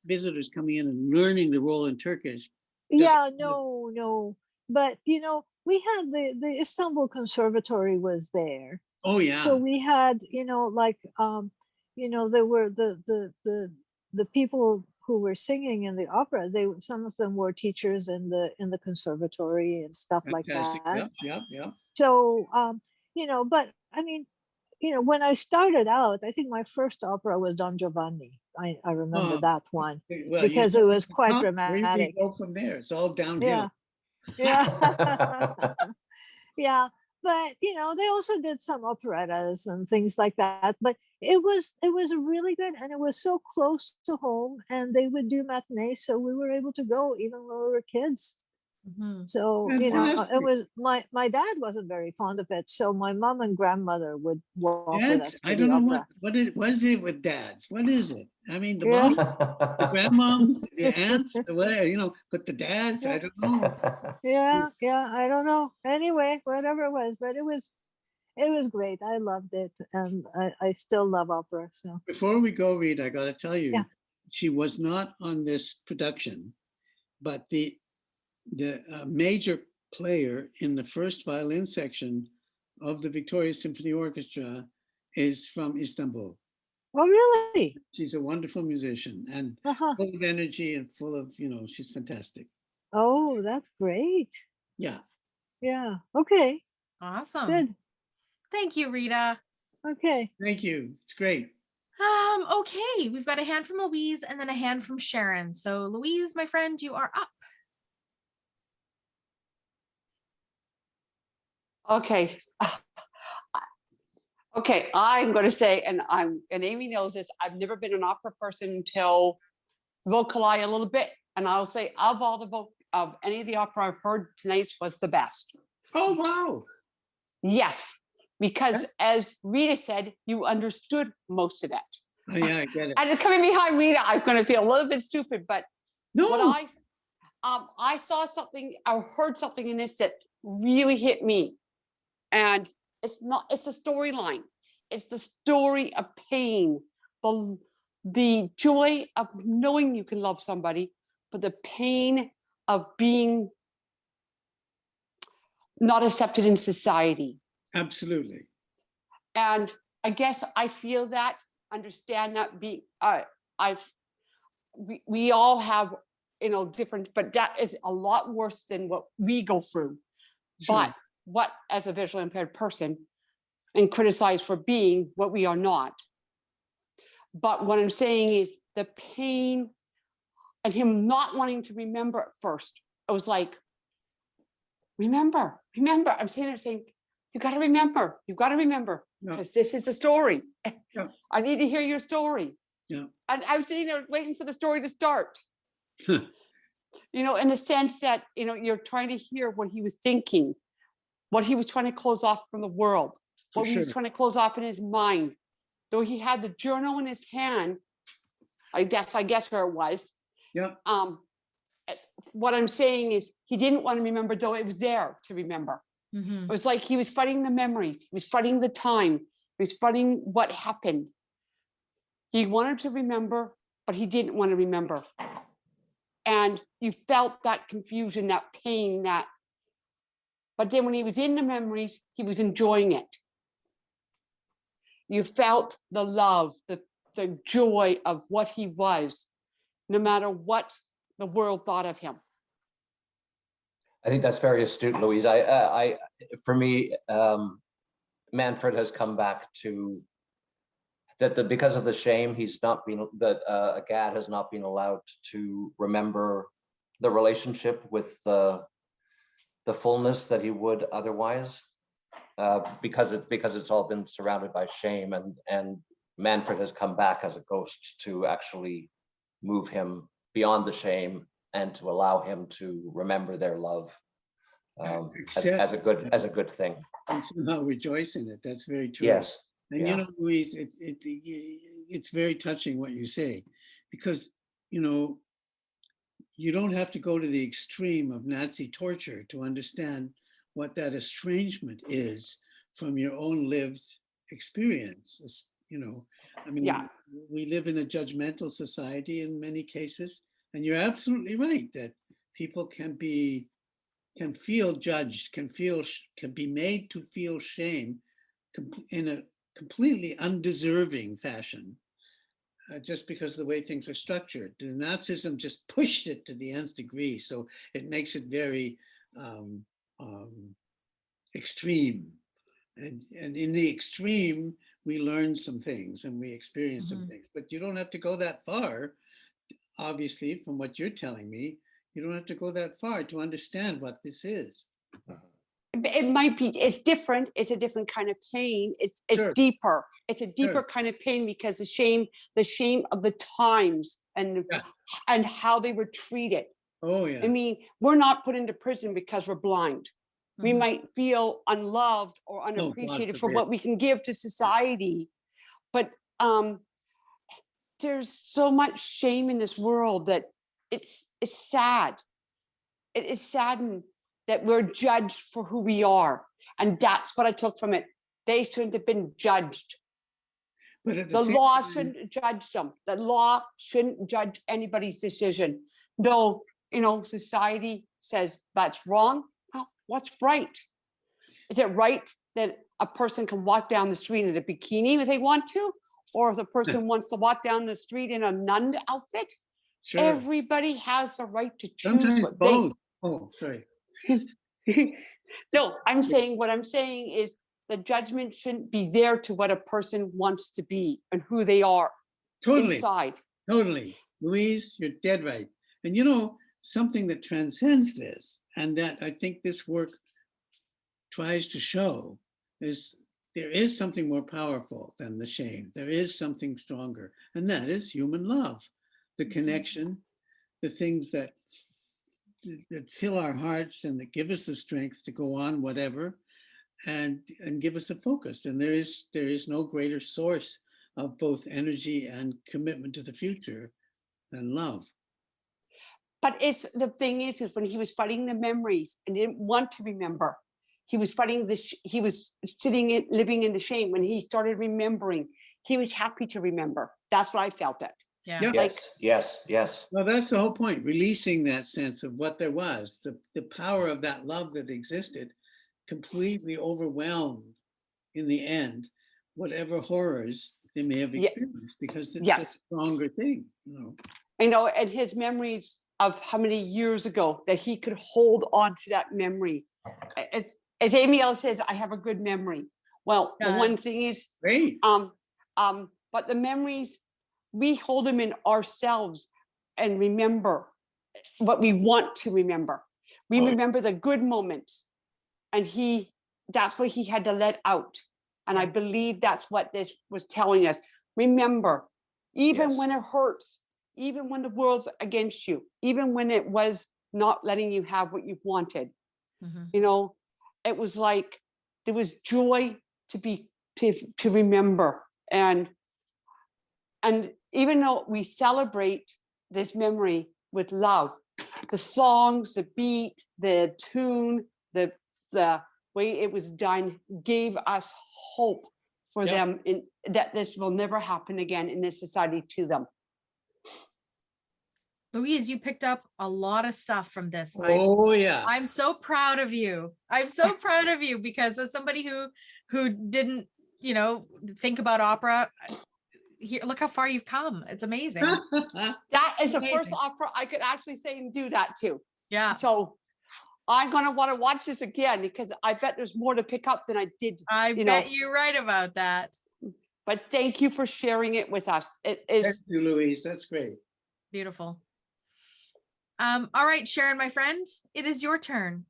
visitors coming in and learning the role in Turkish. yeah, no. But we had the Istanbul Conservatory was there. Oh yeah. So we had, like there were the people who were singing in the opera, some of them were teachers in the conservatory and stuff like Fantastic. that. Yep. So but I mean, when I started out, I think my first opera was Don Giovanni. I remember Oh, that one well, because it was quite dramatic. Where we go from there? It's all downhill. Yeah. Yeah. But they also did some operettas and things like that. But it was really good, and it was so close to home, and they would do matinees, so we were able to go even when we were kids. So Fantastic. it was my dad wasn't very fond of it, so my mom and grandmother would walk with us to I the don't know opera. what it was it with dads. What is it? I mean, the Yeah. mom, the grandmoms, the aunts, the whatever, but the dads, I don't know. Yeah, I don't know. Anyway, whatever it was, but it was great. I loved it, and I still love opera. So Before we go, Reed, I got to tell you, Yeah. she was not on this production, but the major player in the first violin section of the Victoria Symphony Orchestra is from Istanbul. Oh, really? She's a wonderful musician and Uh-huh. full of energy and full of, she's fantastic. Oh, that's great. Yeah. Yeah. Okay. Awesome. Good. Thank you, Rita. Okay. Thank you. It's great. Okay, we've got a hand from Louise and then a hand from Sharon. So Louise, my friend, you are up. Okay. Okay, I'm going to say, and Amy knows this, I've never been an opera person until VocalEye a little bit. And I'll say of any of the opera I've heard, tonight's was the best. Oh, wow. Yes, because as Rita said, you understood most of it. Oh, yeah, I get it. And coming behind Rita, I'm going to feel a little bit stupid, but No. I saw something, I heard something in this that really hit me. And it's a storyline. It's the story of pain, the joy of knowing you can love somebody, but the pain of being not accepted in society. Absolutely. And I guess I feel that, understand that, we all have, different, but that is a lot worse than what we go through. Sure. But what, as a visually impaired person, and criticized for being what we are not. But what I'm saying is the pain and him not wanting to remember at first. I was like, remember. I'm saying, you got to remember, because this is a story. Yeah. I need to hear your story. Yeah. And I was sitting there waiting for the story to start. In the sense that, you're trying to hear what he was thinking, what he was trying to close off from the world, what he was trying to close off in his mind. Though he had the journal in his hand, I guess where it was. Yeah. What I'm saying is he didn't want to remember, though it was there to remember. It was like he was fighting the memories. He was fighting the time. He was fighting what happened. He wanted to remember, but he didn't want to remember. And you felt that confusion, that pain, but then when he was in the memories, he was enjoying it. You felt the love, the joy of what he was, no matter what the world thought of him. I think that's very astute, Louise. For me, Manfred has come back to that because of the shame, Gad has not been allowed to remember the relationship with the fullness that he would otherwise, because it's all been surrounded by shame, and Manfred has come back as a ghost to actually move him beyond the shame and to allow him to remember their love as a good thing. And somehow rejoice in it. That's very true. Yes. And Louise, it's very touching what you say, because you don't have to go to the extreme of Nazi torture to understand what that estrangement is from your own lived experience. You know, I mean, Yeah. we live in a judgmental society in many cases, and you're absolutely right that people can feel judged, can be made to feel shame in a completely undeserving fashion, just because of the way things are structured. The Nazism just pushed it to the nth degree, so it makes it very extreme. And in the extreme, we learn some things and we experience some things, but you don't have to go that far. Obviously, from what you're telling me, you don't have to go that far to understand what this is. It might be, it's different. It's a different kind of pain. It's Sure. deeper. It's a deeper Sure. kind of pain because the shame of the times and how they were treated. Oh yeah. I mean, we're not put into prison because we're blind. We might feel unloved or unappreciated for what we can give to society. But there's so much shame in this world that it's sad. It is saddened that we're judged for who we are. And that's what I took from it. They shouldn't have been judged. But the law shouldn't judge them. The law shouldn't judge anybody's decision. No, you know, society says that's wrong. Well, what's right? Is it right that a person can walk down the street in a bikini if they want to? Or if the person wants to walk down the street in a nun outfit? Sure. Everybody has the right to choose Sometimes what both. Oh, sorry. No, I'm saying, what I'm saying is the judgment shouldn't be there to what a person wants to be and who they are inside. Totally. Louise, you're dead right. And you know, something that transcends this, and that I think this work tries to show, is there is something more powerful than the shame. There is something stronger, and that is human love, the connection, the things that fill our hearts and that give us the strength to go on whatever, and give us a focus. And there is no greater source of both energy and commitment to the future than love. But it's the thing is when he was fighting the memories and didn't want to remember, he was fighting this. He was living in the shame. When he started remembering, he was happy to remember. That's what I felt it. Yeah. Yes. Well, that's the whole point, releasing that sense of what there was, the power of that love that existed, completely overwhelmed in the end, whatever horrors they may have experienced, because it's a stronger thing, you know. I know, and his memories of how many years ago that he could hold on to that memory. As Amy L says, I have a good memory. Well, the one thing is, but the memories, we hold them in ourselves and remember what we want to remember. We remember the good moments, and that's what he had to let out. And I believe that's what this was telling us. Remember, even when it hurts, even when the world's against you, even when it was not letting you have what you wanted, you know, it was like there was joy to remember. And even though we celebrate this memory with love, the songs, the beat, the tune, the way it was done gave us hope for them that this will never happen again in this society to them. Louise, you picked up a lot of stuff from this. I'm so proud of you. I'm so proud of you, because as somebody who didn't, you know, think about opera, here, look how far you've come. It's amazing. That is the first opera I could actually say and do that too. Yeah. So I'm gonna want to watch this again, because I bet there's more to pick up than I did. I bet you're right about that. But thank you for sharing it with us. It is. Thank you, Louise. That's great. Beautiful. All right, Sharon, my friend, it is your turn.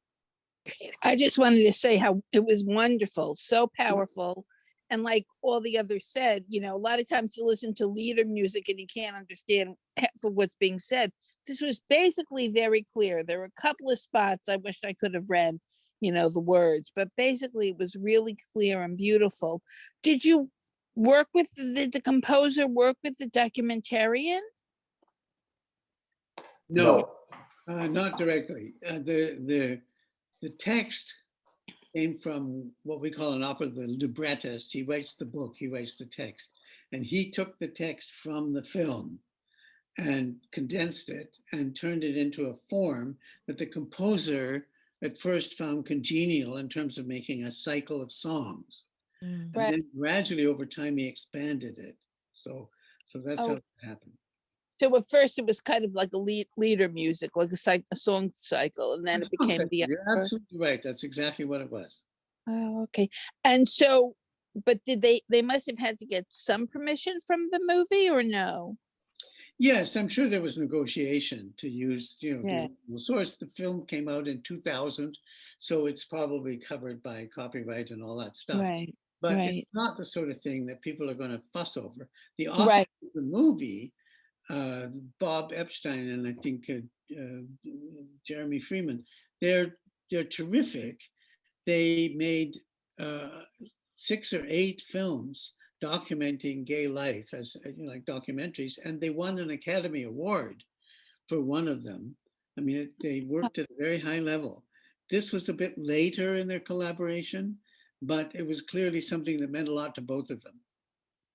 I just wanted to say how it was wonderful, so powerful. And like all the others said, you know, a lot of times you listen to lieder music and you can't understand half of what's being said. This was basically very clear. There were a couple of spots I wish I could have read, you know, the words, but basically it was really clear and beautiful. Did you work with the composer, work with the documentarian? No, not directly. The text came from what we call an opera, the librettist. He writes the book, he writes the text. And he took the text from the film and condensed it and turned it into a form that the composer at first found congenial in terms of making a cycle of songs. And Right. then gradually over time, he expanded it. So that's how it happened. So at first it was kind of like a leader music, like a song cycle, and then it became the You're opera. absolutely right. That's exactly what it was. Oh, okay. And so, but did they must have had to get some permission from the movie or no? Yes, I'm sure there was negotiation to use, the Yeah. original source. The film came out in 2000, so it's probably covered by copyright and all that stuff. Right. But Right. it's not the sort of thing that people are going to fuss over. The author Right. of the movie, Bob Epstein, and I think Jeremy Freeman, they're terrific. They made 6 or 8 films documenting gay life as like documentaries, and they won an Academy Award for one of them. I mean, they worked at a very high level. This was a bit later in their collaboration, but it was clearly something that meant a lot to both of them.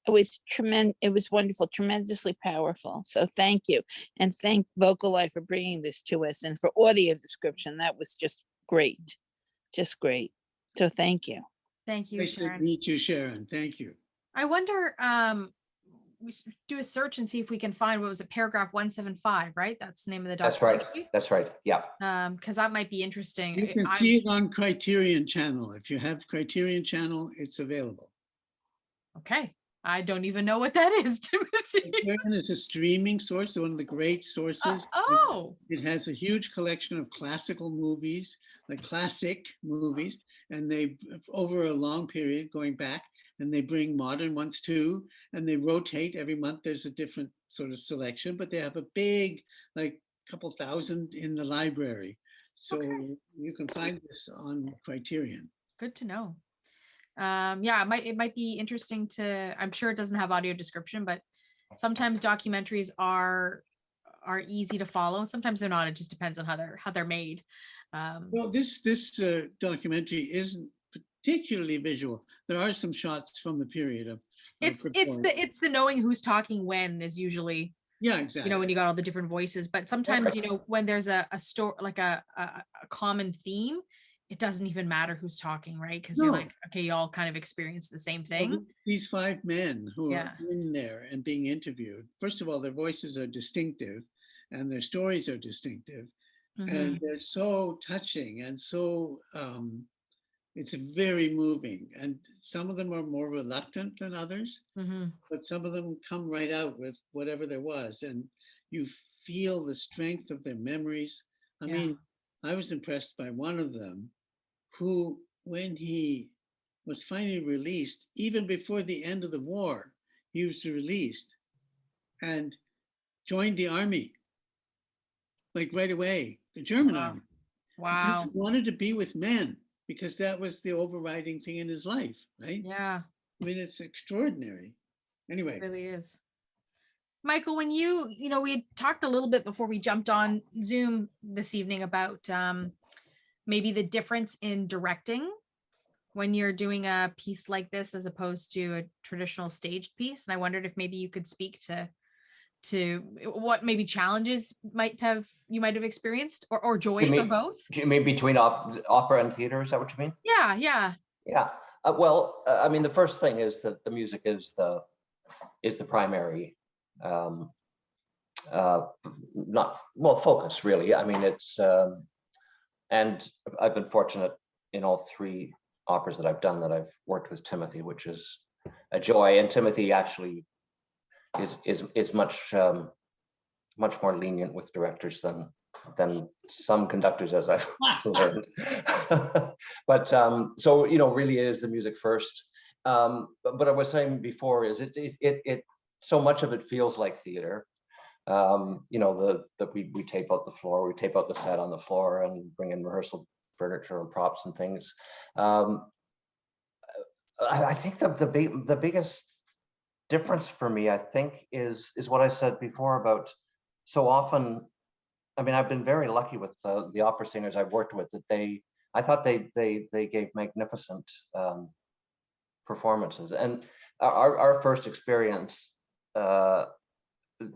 It was tremendous. It was wonderful, tremendously powerful. So thank you. And thank VocalEye for bringing this to us, and for audio description. That was just great. Just great. So thank you. Thank you, Nice to Sharon. meet you, Sharon. Thank you. I wonder, we should do a search and see if we can find, what was it, paragraph 175, right? That's the name of the That's right. documentary. That's right. Yeah. Because that might be interesting. You can see it on Criterion Channel. If you have Criterion Channel, it's available. Okay. I don't even know what that is, Timothy. Criterion is a streaming source, one of the great sources. Oh. It has a huge collection of classical movies, like classic movies, and they, over a long period going back, and they bring modern ones too, and they rotate every month. There's a different sort of selection, but they have a big, like couple thousand in the library. So you can find this on Criterion. Good to know. Yeah, it might be interesting to, I'm sure it doesn't have audio description, but sometimes documentaries are easy to follow. Sometimes they're not. It just depends on how they're made. Well, this documentary isn't particularly visual. There are some shots from the period of it's the knowing who's talking when is usually, yeah, exactly, when you got all the different voices. But sometimes when there's a story, like a common theme, it doesn't even matter who's talking, right? Because you're like, okay, you all kind of experience the same thing. Well, these 5 men who are in there and being interviewed, first of all, their voices are distinctive and their stories are distinctive. And they're so touching and so it's very moving. And some of them are more reluctant than others, but some of them come right out with whatever there was. And you feel the strength of their memories. I mean, I was impressed by one of them who, when he was finally released, even before the end of the war, he was released and joined the army, like right away, the German army. Wow. He wanted to be with men because that was the overriding thing in his life, right? Yeah. I mean, it's extraordinary. Anyway. It really is. Michael, when we had talked a little bit before we jumped on Zoom this evening about maybe the difference in directing when you're doing a piece like this as opposed to a traditional staged piece. And I wondered if maybe you could speak to what maybe challenges you might have experienced, or joys, or both. Do you mean between opera and theater? Is that what you mean? Yeah. Well, I mean, the first thing is that the music is the primary focus, really. I mean, it's and I've been fortunate in all 3 operas that I've done that I've worked with Timothy, which is a joy. And Timothy actually is much more lenient with directors than some conductors, as I've learned. But so really it is the music first. But I was saying before is it so much of it feels like theater. That we tape out the floor, we tape out the set on the floor and bring in rehearsal furniture and props and things. I think the biggest difference for me, I think, is what I said before about so often. I mean, I've been very lucky with the opera singers I've worked with, that they I thought they gave magnificent performances. And our first experience,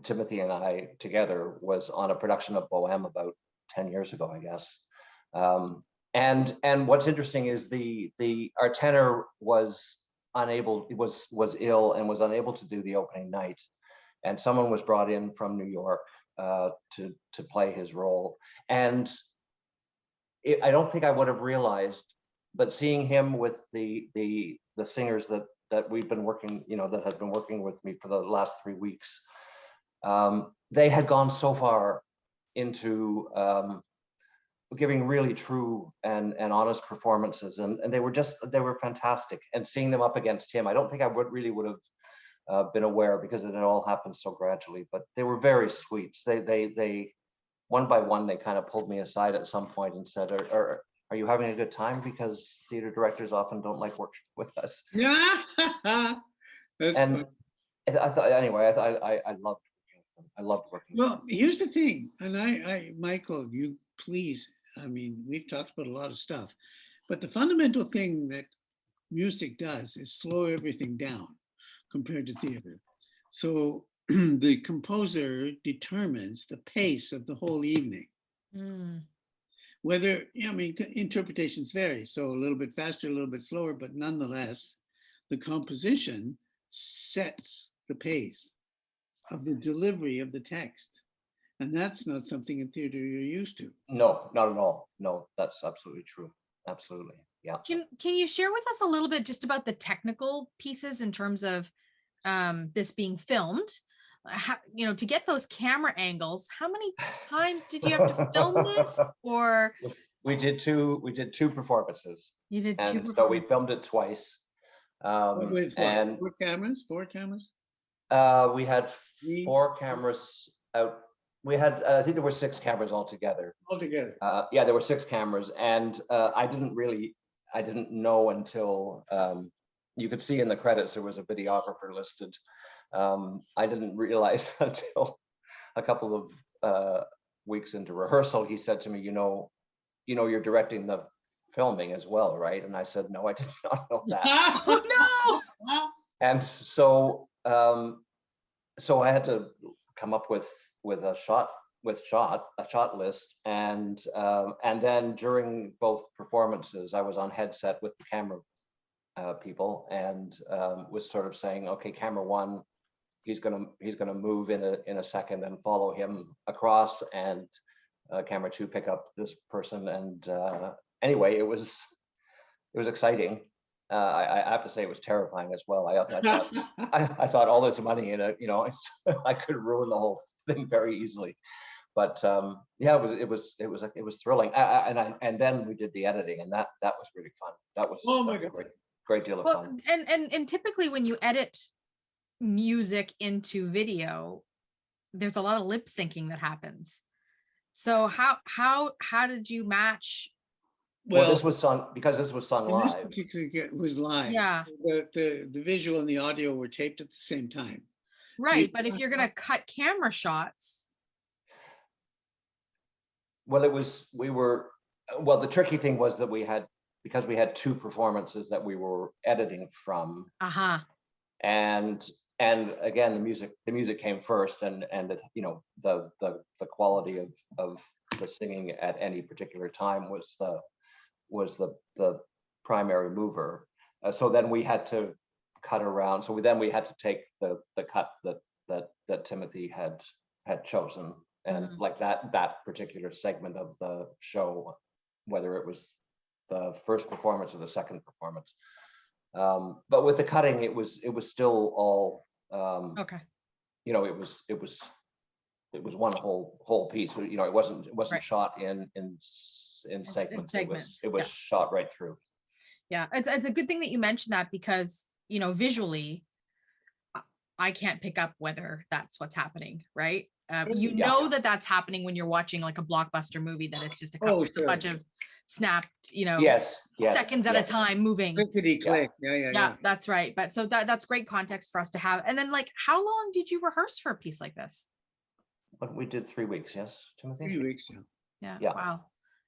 Timothy and I together, was on a production of Bohème about 10 years ago, I guess. And what's interesting is our tenor was ill and was unable to do the opening night, and someone was brought in from New York to play his role. And I don't think I would have realized, but seeing him with the singers that we've been working, that had been working with me for the last 3 weeks, they had gone so far into giving really true and honest performances, and they were fantastic. And seeing them up against him, I don't think I would have been aware, because it had all happened so gradually. But they were very sweet. They one by one, they kind of pulled me aside at some point and said, are you having a good time? Because theater directors often don't like working with us. Yeah. And I thought, anyway, I loved working with them. I loved working with them. Well, here's the thing, and Michael, you please, I mean, we've talked about a lot of stuff, but the fundamental thing that music does is slow everything down compared to theater. So the composer determines the pace of the whole evening. Whether, interpretations vary, so a little bit faster, a little bit slower, but nonetheless, the composition sets the pace of the delivery of the text. And that's not something in theater you're used to. No, not at all. No, that's absolutely true. Absolutely. Yeah. Can you share with us a little bit just about the technical pieces in terms of this being filmed? How, to get those camera angles, how many times did you have to film this? Or we did two performances. You did two. And so we filmed it twice. With what? And Four cameras? we had 4 cameras out. We had, I think there were 6 cameras altogether. Yeah, there were 6 cameras, and I didn't know until you could see in the credits there was a videographer listed. I didn't realize until a couple of weeks into rehearsal, he said to me, you're directing the filming as well, right? And I said, no, I did not know that. Oh no! And so I had to come up with a shot list, and then during both performances, I was on headset with the camera people, and was sort of saying, okay, camera 1, he's gonna move in a second and follow him across, and camera 2 pick up this person. And anyway, it was exciting. I have to say it was terrifying as well. I thought all this money in it, I could ruin the whole thing very easily. But yeah, it was thrilling. And then we did the editing, and that was really fun. That was a great deal of fun. And typically when you edit music into video, there's a lot of lip syncing that happens. So how did you match? Well, this was sung live. This particular was live. Yeah. The visual and the audio were taped at the same time. Right, but if you're gonna cut camera shots. Well, the tricky thing was that because we had 2 performances that we were editing from. And again, the music came first, and the quality of the singing at any particular time was the primary mover. So then we had to cut around. So we had to take the cut that Timothy had chosen, and like that particular segment of the show, whether it was the first performance or the second performance. But with the cutting, it was still all okay. It was one whole piece. It wasn't right. Shot in segments. It was shot right through. Yeah, it's a good thing that you mentioned that, because visually, I can't pick up whether that's what's happening, right? Know that's happening when you're watching like a blockbuster movie, that it's just a bunch of snapped, yes, seconds at a time moving. Clickety click. Yeah, that's right. But so that's great context for us to have. And then, like, how long did you rehearse for a piece like this? But we did 3 weeks, yes, Timothy? 3 weeks, yeah. Wow.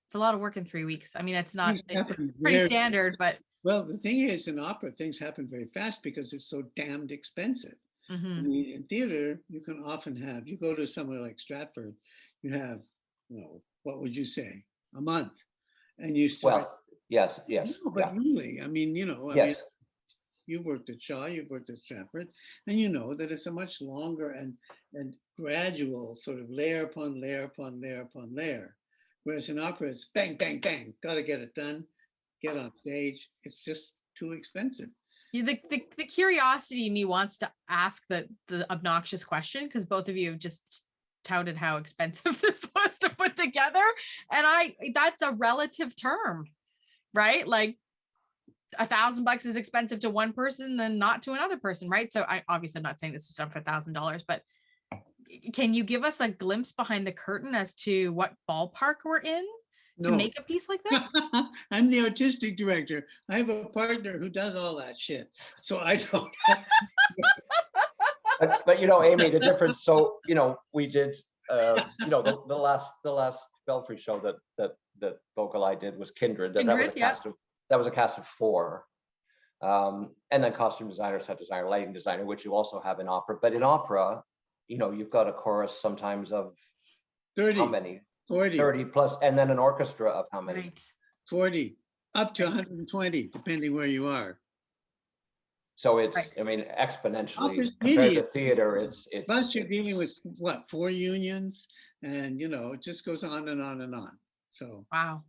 It's a lot of work in 3 weeks. I mean, it's not Things happen pretty very- standard, but Well, the thing is, in opera, things happen very fast because it's so damned expensive. I mean, in theater, you can often have, you go to somewhere like Stratford, you have, what would you say, a month, and you start. Well, yes, No, but really, I mean, yes. You worked at Shaw, you've worked at Stratford, and you know that it's a much longer and gradual sort of layer upon layer upon layer upon layer. Whereas in opera, it's bang, bang, bang, got to get it done, get on stage. It's just too expensive. The curiosity in me wants to ask the obnoxious question, because both of you have just touted how expensive this was to put together. And that's a relative term, right? Like $1,000 is expensive to one person and not to another person, right? So I'm not saying this was done for $1,000, but can you give us a glimpse behind the curtain as to what ballpark we're in to make a piece like this? I'm the artistic director. I have a partner who does all that shit. So I don't have But Amy, the difference, so, we did, the last Belfry show that VocalEye did was Kindred. That was a cast of 4. And then costume designer, set designer, lighting designer, which you also have in opera. But in opera, you've got a chorus sometimes of 30. How many? 40. 30 plus, and then an orchestra of how many? Right. 40, up to 120, depending where you are. So it's, I mean, exponentially Opera's compared to hideous. theater, it's. Plus you're dealing with what, 4 unions, and it just goes on and on and on. So wow.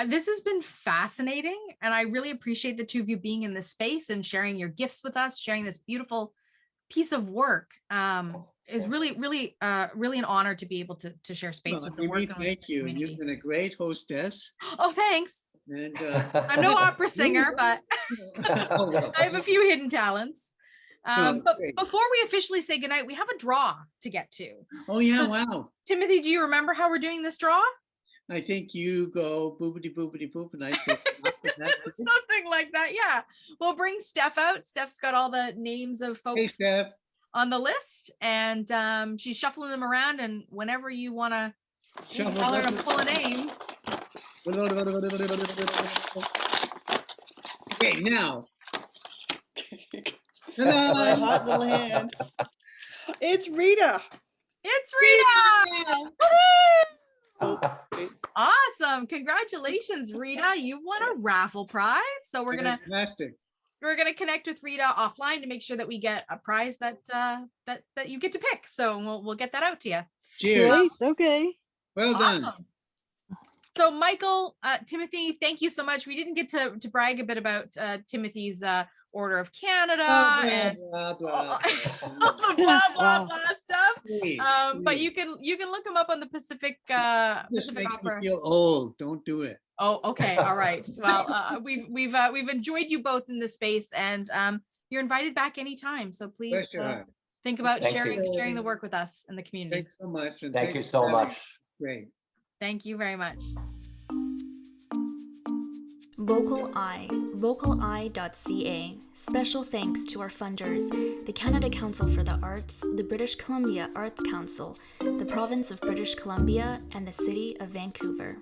This has been fascinating, and I really appreciate the two of you being in this space and sharing your gifts with us, sharing this beautiful piece of work. Is really an honor to be able to share space with the work. Thank you. You've been a great hostess. Oh, thanks. And I'm no opera singer, but I have a few hidden talents. But before we officially say goodnight, we have a draw to get to. Oh yeah, wow. Timothy, do you remember how we're doing this draw? I think you go boopity boopity boop, and I say something like that. Yeah, we'll bring Steph out. Steph's got all the names of folks on the list, and she's shuffling them around. And whenever you want to tell her to pull a name. Okay, now. My hot little hand. It's Rita. It's Rita. Awesome. Congratulations, Rita. You won a raffle prize. So we're gonna connect with Rita offline to make sure that we get a prize that you get to pick. So we'll get that out to you. Cheers. Great. Okay. Well done. Awesome. So Michael, Timothy, thank you so much. We didn't get to brag a bit about Timothy's Order of Canada and blah, blah, all the blah blah blah stuff. Please. But you can look him up on the Pacific This makes Opera. me feel old. Don't do it. Oh, okay, all right. Well, we've enjoyed you both in this space, and you're invited back anytime. So please think about sharing the work with us and the community. Thanks so much. And Thank you so much. Great. Thank you very much. VocalEye, vocaleye.ca. Special thanks to our funders, the Canada Council for the Arts, the British Columbia Arts Council, the Province of British Columbia, and the City of Vancouver.